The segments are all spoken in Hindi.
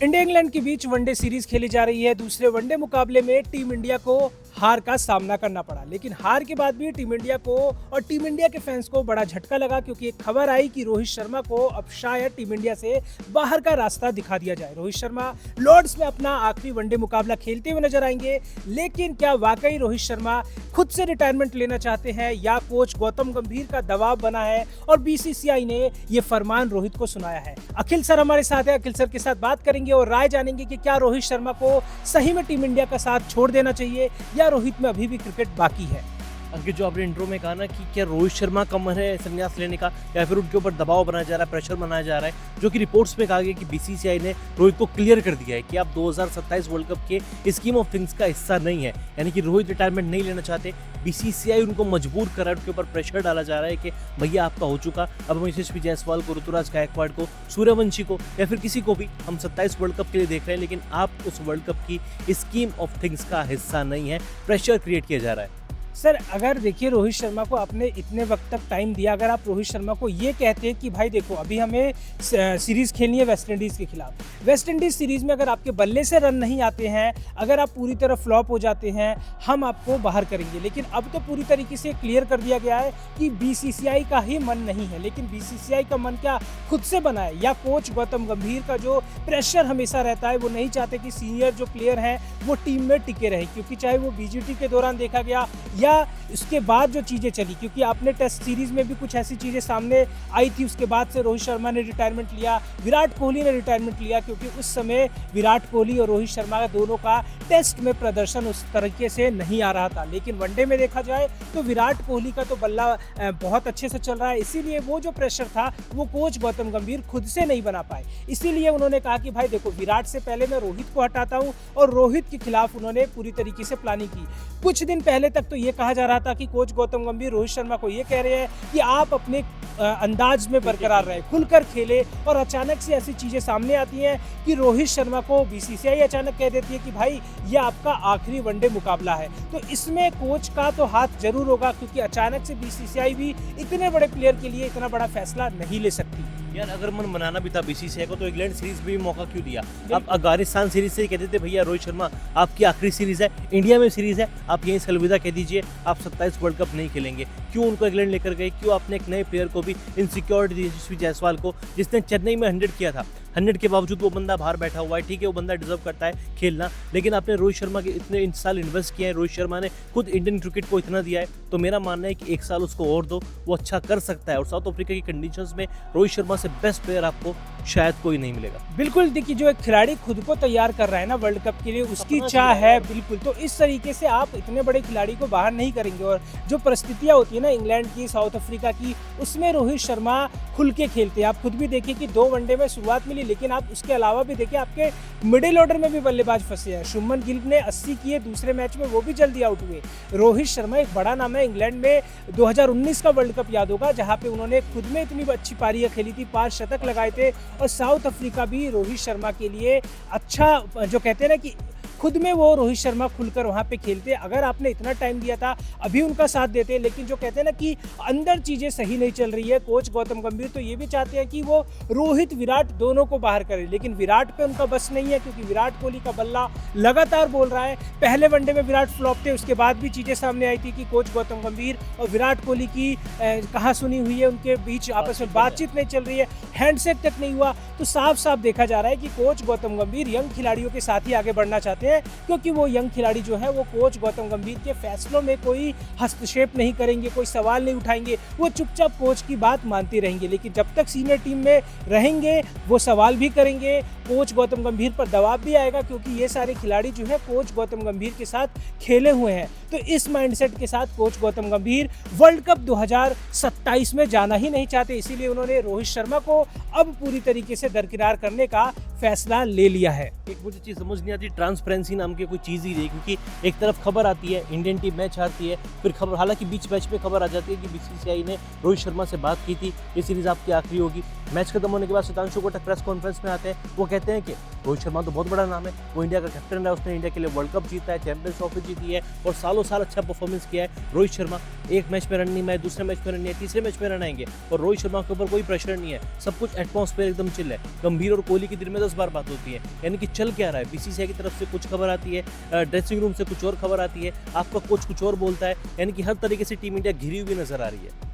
इंडिया इंग्लैंड के बीच वनडे सीरीज खेली जा रही है। दूसरे वनडे मुकाबले में टीम इंडिया को हार का सामना करना पड़ा, लेकिन हार के बाद भी टीम इंडिया को और टीम इंडिया के फैंस को बड़ा झटका लगा, क्योंकि एक खबर आई कि रोहित शर्मा को अब शायद टीम इंडिया से बाहर का रास्ता दिखा दिया जाए। रोहित शर्मा लॉर्ड्स में अपना आखिरी वनडे मुकाबला खेलते हुए नजर आएंगे, लेकिन क्या वाकई रोहित शर्मा खुद से रिटायरमेंट लेना चाहते हैं या कोच गौतम गंभीर का दबाव बना है और बीसीसीआई ने ये फरमान रोहित को सुनाया है? अखिल सर हमारे साथ है, अखिल सर के साथ बात करेंगे और राय जानेंगे कि क्या रोहित शर्मा को सही में टीम इंडिया का साथ छोड़ देना चाहिए या रोहित में अभी भी क्रिकेट बाकी है। अंकित, जो आपने इंट्रो में कहा ना कि क्या रोहित शर्मा का मन है संन्यास लेने का या फिर उनके ऊपर दबाव बनाया जा रहा है, प्रेशर बनाया जा रहा है, जो कि रिपोर्ट्स में कहा गया कि बीसीसीआई ने रोहित को क्लियर कर दिया है कि आप 2027 वर्ल्ड कप के स्कीम ऑफ थिंग्स का हिस्सा नहीं है, यानी कि रोहित रिटायरमेंट नहीं लेना चाहते। बीसीसीआई उनको मजबूर कर रहा है, उनके ऊपर प्रेशर डाला जा रहा है कि भैया आपका हो चुका, अब हम यशस्वी जायसवाल को, ऋतुराज गायकवाड़ को, सूर्यवंशी को या फिर किसी को भी हम 27 वर्ल्ड कप के लिए देख रहे हैं, लेकिन आप उस वर्ल्ड कप की स्कीम ऑफ थिंग्स का हिस्सा नहीं है। प्रेशर क्रिएट किया जा रहा है। सर, अगर देखिए रोहित शर्मा को आपने इतने वक्त तक टाइम दिया, अगर आप रोहित शर्मा को ये कहते हैं कि भाई देखो अभी हमें सीरीज खेलनी है वेस्ट इंडीज़ के खिलाफ, वेस्ट इंडीज़ सीरीज में अगर आपके बल्ले से रन नहीं आते हैं, अगर आप पूरी तरह फ्लॉप हो जाते हैं, हम आपको बाहर करेंगे। लेकिन अब तो पूरी तरीके से क्लियर कर दिया गया है कि बीसीसीआई का ही मन नहीं है, लेकिन बीसीसीआई का मन क्या खुद से बना है या कोच गौतम गंभीर का जो प्रेशर हमेशा रहता है, वो नहीं चाहते कि सीनियर जो प्लेयर हैं वो टीम में टिके रहे, क्योंकि चाहे वो बीजीटी के दौरान देखा गया या इसके बाद जो चीज़ें चली, क्योंकि आपने टेस्ट सीरीज में भी कुछ ऐसी चीज़ें सामने आई थी, उसके बाद से रोहित शर्मा ने रिटायरमेंट लिया, विराट कोहली ने रिटायरमेंट लिया, क्योंकि उस समय विराट कोहली और रोहित शर्मा दोनों का टेस्ट में प्रदर्शन उस तरीके से नहीं आ रहा था। लेकिन वनडे में देखा जाए तो विराट कोहली का तो बल्ला बहुत अच्छे से चल रहा है, इसीलिए वो जो प्रेशर था वो कोच गौतम गंभीर खुद से नहीं बना पाए। इसीलिए उन्होंने कहा कि भाई देखो विराट से पहले मैं रोहित को हटाता हूँ, और रोहित के खिलाफ उन्होंने पूरी तरीके से प्लानिंग की। कुछ दिन पहले तक तो ये कहा जा रहा था कि कोच गौतम गंभीर रोहित शर्मा को ये कह रहे हैं कि आप अपने अंदाज में बरकरार रहे, खुलकर खेले, और अचानक से ऐसी चीजें सामने आती हैं कि रोहित शर्मा को बीसीसीआई अचानक कह देती है कि भाई ये आपका आखिरी वनडे मुकाबला है। तो इसमें कोच का तो हाथ जरूर होगा, क्योंकि अचानक से बीसीसीआई भी इतने बड़े प्लेयर के लिए इतना बड़ा फैसला नहीं ले सकती। यार अगर मन बनाना भी था बीसीसीआई को तो इंग्लैंड सीरीज में भी मौका क्यों दिया? अब अफगानिस्तान सीरीज से ही कहते थे भैया रोहित शर्मा आपकी आखिरी सीरीज है, इंडिया में सीरीज है, आप यहीं से अलविदा कह दीजिए, आप 27 वर्ल्ड कप नहीं खेलेंगे। क्यों उनको इंग्लैंड लेकर गए? क्यों आपने एक नए प्लेयर को भी इनसिक्योरिटी दी, यशस्वी जायसवाल को, जिसने चेन्नई में 100 किया था, 100 के बावजूद वो बंदा बाहर बैठा हुआ है। ठीक है, वो बंदा डिजर्व करता है खेलना, लेकिन आपने रोहित शर्मा के इतने साल इन्वेस्ट किया है, रोहित शर्मा ने खुद इंडियन क्रिकेट को इतना दिया है, तो मेरा मानना है कि एक साल उसको और दो, वो अच्छा कर सकता है। और साउथ अफ्रीका की कंडीशंस में रोहित शर्मा से बेस्ट प्लेयर आपको शायद कोई नहीं मिलेगा। बिल्कुल, देखिए जो एक खिलाड़ी खुद को तैयार कर रहा है ना वर्ल्ड कप के लिए, उसकी चाह है, बिल्कुल, तो इस तरीके से आप इतने बड़े खिलाड़ी को बाहर नहीं करेंगे। और जो परिस्थितियां होती है ना इंग्लैंड की, साउथ अफ्रीका की, उसमें रोहित शर्मा खुल के खेलते हैं। आप खुद भी देखिए कि 2 वनडे में शुरुआत मिली, लेकिन आप उसके अलावा भी देखिए आपके मिडिल ऑर्डर में भी बल्लेबाज फंसे हैं। शुभमन गिल ने 80 किए दूसरे मैच में, वो भी जल्दी आउट हुए। रोहित शर्मा एक बड़ा नाम है। इंग्लैंड में 2019 का वर्ल्ड कप याद होगा, जहां पे उन्होंने खुद में इतनी अच्छी पारियां खेली थी, 5 शतक लगाए थे। और साउथ अफ्रीका भी रोहित शर्मा के लिए अच्छा, जो कहते हैं ना कि खुद में वो रोहित शर्मा खुलकर वहां पे खेलते। अगर आपने इतना टाइम दिया था अभी उनका साथ देते, लेकिन जो कहते हैं ना कि अंदर चीजें सही नहीं चल रही है। कोच गौतम गंभीर तो ये भी चाहते हैं कि वो रोहित विराट दोनों को बाहर करे, लेकिन विराट पे उनका बस नहीं है, क्योंकि विराट कोहली का बल्ला लगातार बोल रहा है। पहले वनडे में विराट फ्लॉप थे, उसके बाद भी चीजें सामने आई थी कि कोच गौतम गंभीर और विराट कोहली की कहा सुनी हुई है, उनके बीच आपस में बातचीत नहीं चल रही है, हैंडशेक तक नहीं हुआ। तो साफ साफ देखा जा रहा है कि कोच गौतम गंभीर यंग खिलाड़ियों के साथ ही आगे बढ़ना चाहते हैं, क्योंकि वो यंग खिलाड़ी जो है वो कोच गौतम गंभीर के फैसलों में कोई हस्तक्षेप नहीं करेंगे, कोई सवाल नहीं उठाएंगे, वो चुपचाप कोच की बात मानते रहेंगे। लेकिन जब तक सीनियर टीम में रहेंगे वो सवाल भी करेंगे, कोच गौतम गंभीर पर दबाव भी आएगा, क्योंकि ये सारे खिलाड़ी जो है कोच गौतम गंभीर के साथ खेले हुए हैं। तो इस माइंडसेट के साथ कोच गौतम गंभीर वर्ल्ड कप 2027 में जाना ही नहीं चाहते, इसीलिए उन्होंने रोहित शर्मा को अब पूरी तरीके से दरकिनार करने का फैसला ले लिया है। एक मुझे चीज़ समझ नहीं आती, ट्रांसपेरेंसी नाम की कोई चीज़ ही नहीं, क्योंकि एक तरफ खबर आती है इंडियन टीम मैच हारती है, फिर खबर, हालांकि बीच मैच में खबर आ जाती है कि बीसीसीआई ने रोहित शर्मा से बात की थी, ये सीरीज आपकी आखिरी होगी। मैच खत्म होने के बाद शतांशु कोटक प्रेस कॉन्फ्रेंस में आते हैं, वो कहते हैं कि रोहित शर्मा तो बहुत बड़ा नाम है, वो इंडिया का कैप्टन है, उसने इंडिया के लिए वर्ल्ड कप जीता है, चैंपियंस ट्रॉफी जीती है और सालों साल अच्छा परफॉर्मेंस किया है। रोहित शर्मा एक मैच में रन नहीं आए, दूसरे मैच में रन नहीं आए, तीसरे मैच में रन आएंगे, और रोहित शर्मा के ऊपर कोई प्रेशर नहीं है, सब कुछ एटमॉस्फेयर एकदम चिल है। गंभीर और कोहली के दिल में तो 10 बार बात होती है, यानी कि चल क्या रहा है, बीसीसीआई की तरफ से कुछ खबर आती है, ड्रेसिंग रूम से कुछ और खबर आती है, आपका कोच कुछ और बोलता है, यानी कि हर तरीके से टीम इंडिया घिरी हुई नजर आ रही है।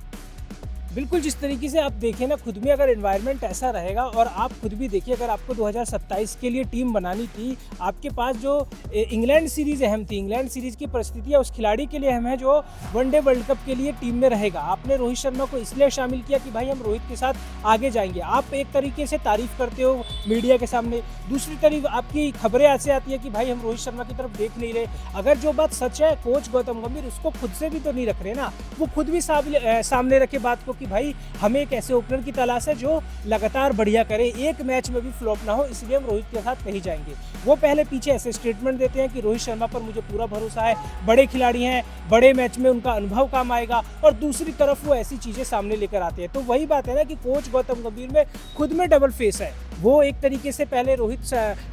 बिल्कुल, जिस तरीके से आप देखें ना, खुद में अगर एनवायरनमेंट ऐसा रहेगा, और आप खुद भी देखिए, अगर आपको 2027 के लिए टीम बनानी थी, आपके पास जो इंग्लैंड सीरीज़ अहम थी, इंग्लैंड सीरीज़ की परिस्थितियाँ उस खिलाड़ी के लिए अहम है जो वनडे वर्ल्ड कप के लिए टीम में रहेगा। आपने रोहित शर्मा को इसलिए शामिल किया कि भाई हम रोहित के साथ आगे जाएंगे। आप एक तरीके से तारीफ करते हो मीडिया के सामने, दूसरी तरफ आपकी खबरें ऐसे आती है कि भाई हम रोहित शर्मा की तरफ देख नहीं रहे। अगर जो बात सच है, कोच गौतम गंभीर उसको खुद से भी तो नहीं रख रहे ना, वो खुद भी सामने रखे बात को कि भाई हमें एक ऐसे ओपनर की तलाश है जो लगातार बढ़िया करे, एक मैच में भी फ्लॉप ना हो, इसलिए हम रोहित के साथ नहीं जाएंगे। वो पहले पीछे ऐसे स्टेटमेंट देते हैं कि रोहित शर्मा पर मुझे पूरा भरोसा है, बड़े खिलाड़ी हैं, बड़े मैच में उनका अनुभव काम आएगा, और दूसरी तरफ वो ऐसी चीज़ें सामने लेकर आते हैं। तो वही बात है ना कि कोच गौतम गंभीर में खुद में डबल फेस है। वो एक तरीके से पहले रोहित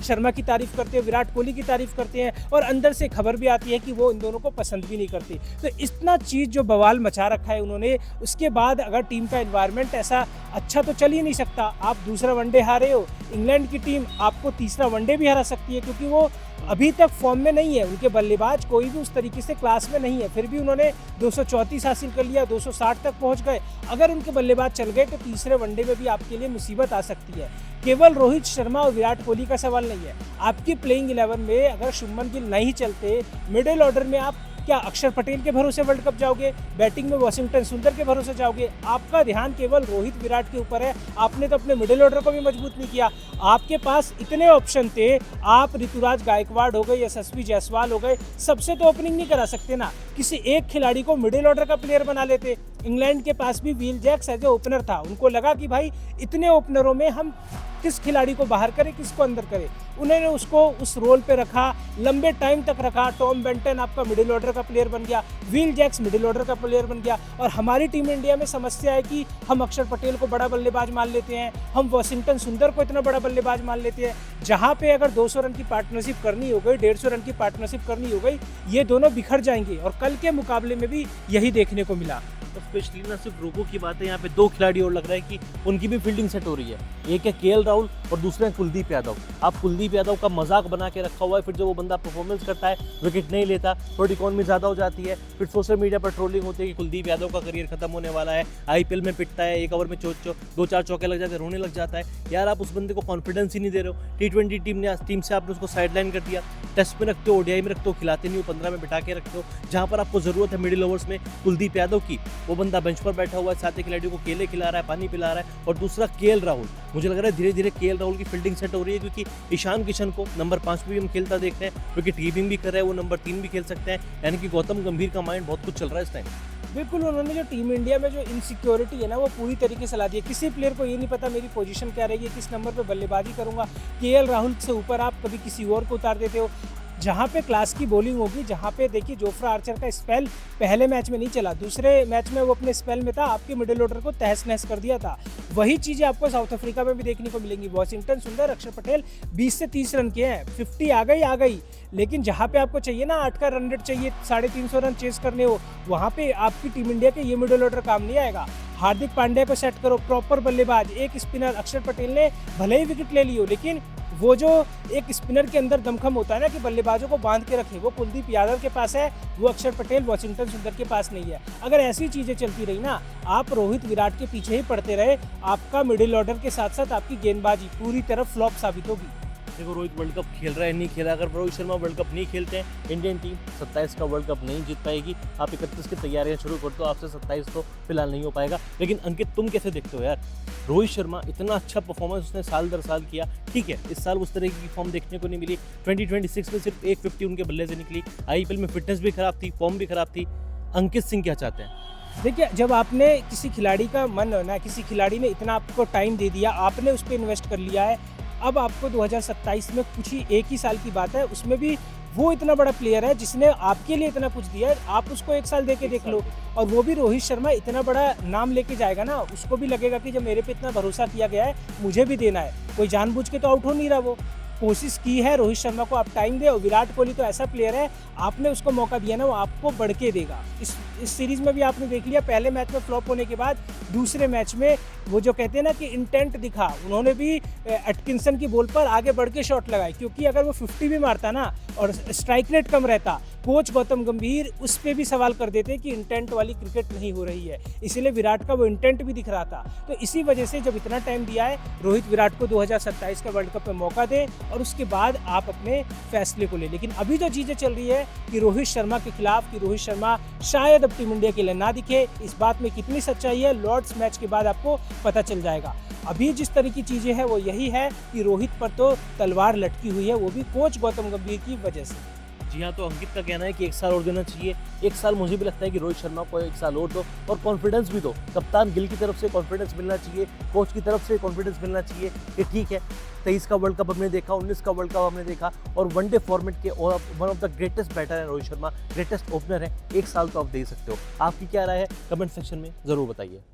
शर्मा की तारीफ करते हैं, विराट कोहली की तारीफ करते हैं, और अंदर से खबर भी आती है कि वो इन दोनों को पसंद भी नहीं करते। तो इतना चीज़ जो बवाल मचा रखा है उन्होंने, उसके बाद अगर टीम का एनवायरनमेंट ऐसा अच्छा तो चल ही नहीं सकता। आप दूसरा वनडे हारे हो, इंग्लैंड की टीम आपको तीसरा वनडे भी हरा सकती है, क्योंकि वो अभी तक फॉर्म में नहीं है, उनके बल्लेबाज कोई भी उस तरीके से क्लास में नहीं है, फिर भी उन्होंने 234 हासिल कर लिया, 260 तक पहुंच गए। अगर उनके बल्लेबाज चल गए तो तीसरे वनडे में भी आपके लिए मुसीबत आ सकती है। केवल रोहित शर्मा और विराट कोहली का सवाल नहीं है, आपकी प्लेइंग 11 में अगर शुभमन गिल नहीं चलते, मिडिल ऑर्डर में आप क्या अक्षर पटेल के भरोसे वर्ल्ड कप जाओगे, बैटिंग में वॉशिंगटन सुंदर के भरोसे जाओगे? आपका ध्यान केवल रोहित विराट के ऊपर है। आपने तो अपने मिडिल ऑर्डर को भी मजबूत नहीं किया। आपके पास इतने ऑप्शन थे, आप ऋतुराज गायकवाड़ हो गए, यशस्वी जायसवाल हो गए, सबसे तो ओपनिंग नहीं करा सकते ना, किसी एक खिलाड़ी को मिडिल ऑर्डर का प्लेयर बना लेते। इंग्लैंड के पास भी Will Jacks as a opener था, उनको लगा कि भाई इतने ओपनरों में हम किस खिलाड़ी को बाहर करें, किसको अंदर करें। उन्होंने उसको उस रोल पे रखा, लंबे टाइम तक रखा। टॉम बेंटन आपका मिडिल ऑर्डर का प्लेयर बन गया, विल जैक्स मिडिल ऑर्डर का प्लेयर बन गया। और हमारी टीम इंडिया में समस्या है कि हम अक्षर पटेल को बड़ा बल्लेबाज मान लेते हैं, हम वॉशिंगटन सुंदर को इतना बड़ा बल्लेबाज मान लेते हैं। जहाँ पे अगर 200 रन की पार्टनरशिप करनी हो गई, 150 रन की पार्टनरशिप करनी हो गई, ये दोनों बिखर जाएंगे। और कल के मुकाबले में भी यही देखने को मिला। तो स्पेशली ना सिर्फ रोको की बात है, यहाँ पे 2 खिलाड़ी और लग रहा है कि उनकी भी फील्डिंग सेट हो रही है। एक है केएल राहुल और दूसरा है कुलदीप यादव। आप कुलदीप यादव का मजाक बना के रखा हुआ है, फिर जब वो बंदा परफॉर्मेंस करता है विकेट नहीं लेता, थोड़ी इकॉनमी ज़्यादा हो जाती है, फिर सोशल मीडिया पर ट्रोलिंग होती है कि कुलदीप यादव का करियर खत्म होने वाला है, आईपीएल में पिटता है, 1 ओवर में 2-4 चौके लग जाते हैं, रोने लग जाता है। यार आप उस बंदे को कॉन्फिडेंस ही नहीं दे रहे हो। T20 टीम से आपने उसको साइडलाइन कर दिया, टेस्ट में रखते हो, ओडीआई में रखते हो, खिलाते नहीं हो, 15 में बिठा के रखते हो। जहाँ पर आपको ज़रूरत है मिडिल ओवर्स में कुलदीप यादव की, वो बंदा बेंच पर बैठा हुआ है, साथ ही खिलाड़ियों को केले खिला रहा है, पानी पिला रहा है। और दूसरा केएल राहुल, मुझे लग रहा है धीरे धीरे केएल राहुल की फील्डिंग सेट हो रही है, क्योंकि ईशान किशन को नंबर 5 पे भी हम खेलता देख रहे हैं, विकेट कीपिंग भी कर रहे हैं, वो नंबर 3 भी खेल सकते हैं। यानी कि गौतम गंभीर का माइंड बहुत कुछ चल रहा है इस टाइम। बिल्कुल, उन्होंने जो टीम इंडिया में जो इनसिक्योरिटी है ना, वो पूरी तरीके से ला दी है। किसी प्लेयर को ये नहीं पता मेरी पोजीशन क्या रहेगी, किस नंबर पे बल्लेबाजी करूंगा। केएल राहुल से ऊपर आप कभी किसी और को उतार देते हो। जहाँ पे क्लास की बॉलिंग होगी, जहाँ पे देखिए जोफ्रा आर्चर का स्पेल पहले मैच में नहीं चला, दूसरे मैच में वो अपने स्पेल में था, आपके मिडिल ऑर्डर को तहस नहस कर दिया था। वही चीज़ें आपको साउथ अफ्रीका में भी देखने को मिलेंगी। वॉशिंगटन सुंदर, अक्षर पटेल 20 से 30 रन के हैं, 50 आ गई, लेकिन जहाँ पे आपको चाहिए ना 8 का रन रेट चाहिए, 350 रन चेस करने हो, वहाँ पे आपकी टीम इंडिया के ये मिडिल ऑर्डर काम नहीं आएगा। हार्दिक पांड्या को सेट करो, प्रॉपर बल्लेबाज, एक स्पिनर। अक्षर पटेल ने भले ही विकेट ले लियो, लेकिन वो जो एक स्पिनर के अंदर दमखम होता है ना कि बल्लेबाजों को बांध के रखे, वो कुलदीप यादव के पास है, वो अक्षर पटेल वॉशिंगटन सुंदर के पास नहीं है। अगर ऐसी चीज़ें चलती रही ना, आप रोहित विराट के पीछे ही पड़ते रहे, आपका मिडिल ऑर्डर के साथ साथ आपकी गेंदबाजी पूरी तरह फ्लॉप साबित होगी। देखो रोहित वर्ल्ड कप खेल रहा है, नहीं खेला, अगर रोहित शर्मा वर्ल्ड कप नहीं खेलते हैं, इंडियन टीम 27 का वर्ल्ड कप नहीं जीत पाएगी। आप 31 की तैयारियां शुरू कर दो, आपसे 27 तो फिलहाल नहीं हो पाएगा। लेकिन अंकित, तुम कैसे देखते हो यार, रोहित शर्मा इतना अच्छा परफॉर्मेंस उसने साल दर साल किया, ठीक है इस साल उस तरह की फॉर्म देखने को नहीं मिली। 2026 में सिर्फ 150 उनके बल्ले से निकली, आईपीएल में फिटनेस भी खराब थी, फॉर्म भी खराब थी। अंकित सिंह क्या चाहते हैं? देखिए, जब आपने किसी खिलाड़ी का मन ना, किसी खिलाड़ी ने इतना आपको टाइम दे दिया, आपने उस पर इन्वेस्ट कर लिया है, अब आपको 2027 में कुछ ही 1 ही साल की बात है, उसमें भी वो इतना बड़ा प्लेयर है जिसने आपके लिए इतना कुछ दिया है, आप उसको 1 साल दे के देख लो। और वो भी रोहित शर्मा इतना बड़ा नाम लेके जाएगा ना, उसको भी लगेगा कि जब मेरे पे इतना भरोसा किया गया है, मुझे भी देना है। कोई जानबूझ के तो आउट हो नहीं रहा, वो कोशिश की है। रोहित शर्मा को आप टाइम दे, और विराट कोहली तो ऐसा प्लेयर है, आपने उसको मौका दिया ना, वो आपको बढ़ के देगा। इस सीरीज में भी आपने देख लिया, पहले मैच में फ्लॉप होने के बाद दूसरे मैच में वो जो कहते हैं ना कि इंटेंट दिखा, उन्होंने भी एटकिंसन की बॉल पर आगे बढ़ के शॉट लगाए, क्योंकि अगर वो 50 भी मारता ना और स्ट्राइक रेट कम रहता, कोच गौतम गंभीर उस पर भी सवाल कर देते कि इंटेंट वाली क्रिकेट नहीं हो रही है। इसीलिए विराट का वो इंटेंट भी दिख रहा था। तो इसी वजह से जब इतना टाइम दिया है, रोहित विराट को 2027 का वर्ल्ड कप में मौका दे और उसके बाद आप अपने फैसले को ले। लेकिन अभी जो चीज़ें चल रही है कि रोहित शर्मा के खिलाफ, कि रोहित शर्मा शायद अब टीम इंडिया के लिए ना दिखे, इस बात में कितनी सच्चाई है लॉर्ड्स मैच के बाद आपको पता चल जाएगा। अभी जिस तरह की चीज़ें हैं वो यही है कि रोहित पर तो तलवार लटकी हुई है, वो भी कोच गौतम गंभीर की वजह से। जी हाँ, तो अंकित का कहना है कि 1 साल और देना चाहिए। 1 साल मुझे भी लगता है कि रोहित शर्मा को 1 साल और दो और कॉन्फिडेंस भी दो। कप्तान गिल की तरफ से कॉन्फिडेंस मिलना चाहिए, कोच की तरफ से कॉन्फिडेंस मिलना चाहिए कि ठीक है, 23 का वर्ल्ड कप हमने देखा, 19 का वर्ल्ड कप हमने देखा और वनडे फॉर्मेट के one of the greatest batter है रोहित शर्मा, ग्रेटेस्ट ओपनर है। 1 साल तो आप दे सकते हो। आपकी क्या राय है, कमेंट सेक्शन में ज़रूर बताइए।